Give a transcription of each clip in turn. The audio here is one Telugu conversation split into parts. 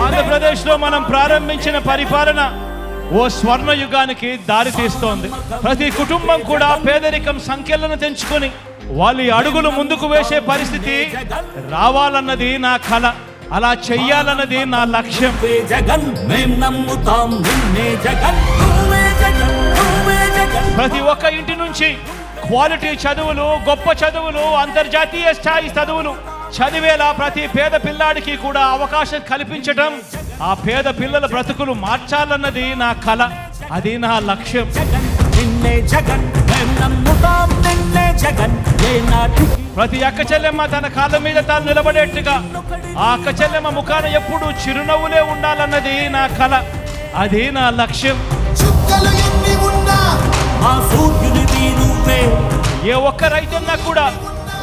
ఆంధ్రప్రదేశ్ లో మనం ప్రారంభించిన పరిపాలన ఓ స్వర్ణ యుగానికి దారి తీస్తోంది. ప్రతి కుటుంబం కూడా పేదరికం సంఖ్యలను తెంచుకొని వాళ్ళ అడుగులు ముందుకు వేసే పరిస్థితి రావాలన్నది నా కల. అలా చెయ్యాలన్నది నా లక్ష్యం. ప్రతి ఒక్క ఇంటి నుంచి క్వాలిటీ చదువులు, గొప్ప చదువులు, అంతర్జాతీయ స్థాయి చదువులు చదివేలా ప్రతి పేద పిల్లాడికి కూడా అవకాశం కల్పించటం, ఆ పేద పిల్లల బ్రతుకులు మార్చాలన్నది నా కల. అది నా లక్ష్యం. ప్రతి అక్క చెల్లెమ్మ తన కాళ్ళ మీద తాను నిలబడేట్టుగా ఆ అక్క చెల్లెమ్మ ముఖాన ఎప్పుడు చిరునవ్వులే ఉండాలన్నది నా కల. అది నా లక్ష్యం. ఏ ఒక్క రైతున్నా కూడా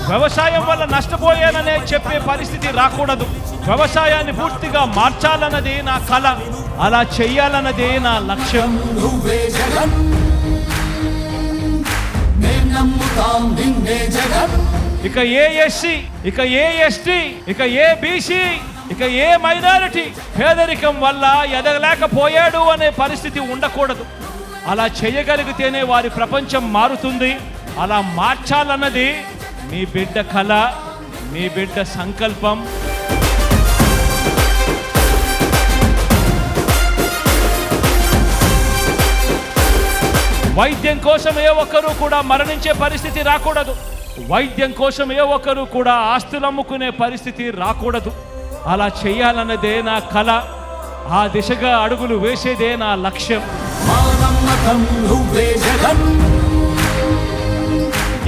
వ్యవసాయం వల్ల నష్టపోయాననే చెప్పే పరిస్థితి రాకూడదు. వ్యవసాయాన్ని పూర్తిగా మార్చాలన్నది నా కల. అలా చెయ్యాలన్నది నా లక్ష్యం. ఇక ఏ ఎస్సీ, ఇక ఏ ఎస్టీ, ఇక ఏ బీసీ, ఇక ఏ మైనారిటీ పేదరికం వల్ల ఎదగలేకపోయాడు అనే పరిస్థితి ఉండకూడదు. అలా చేయగలిగితేనే వారి ప్రపంచం మారుతుంది. అలా మార్చాలన్నది మీ బిడ్డ కళ, మీ బిడ్డ సంకల్పం. వైద్యం కోసం ఏ ఒక్కరూ కూడా మరణించే పరిస్థితి రాకూడదు. వైద్యం కోసం ఏ ఒక్కరూ కూడా ఆస్తులు అమ్ముకునే పరిస్థితి రాకూడదు. అలా చేయాలన్నదే నా కళ. ఆ దిశగా అడుగులు వేసేదే నా లక్ష్యం.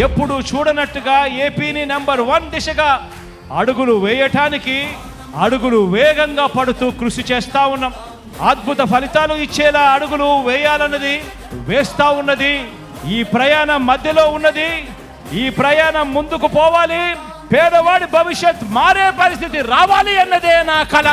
ఎప్పుడు చూడనట్టుగా ఏపీని నెంబర్ 1 దిశగా అడుగులు వేయటానికి అడుగులు వేగంగా పడుతూ కృషి చేస్తా ఉన్నాం. అద్భుత ఫలితాలు ఇచ్చేలా అడుగులు వేయాలన్నది వేస్తా ఉన్నది. ఈ ప్రయాణం మధ్యలో ఉన్నది. ఈ ప్రయాణం ముందుకు పోవాలి. పేదవాడి భవిష్యత్ మారే పరిస్థితి రావాలి అన్నదే నా కల.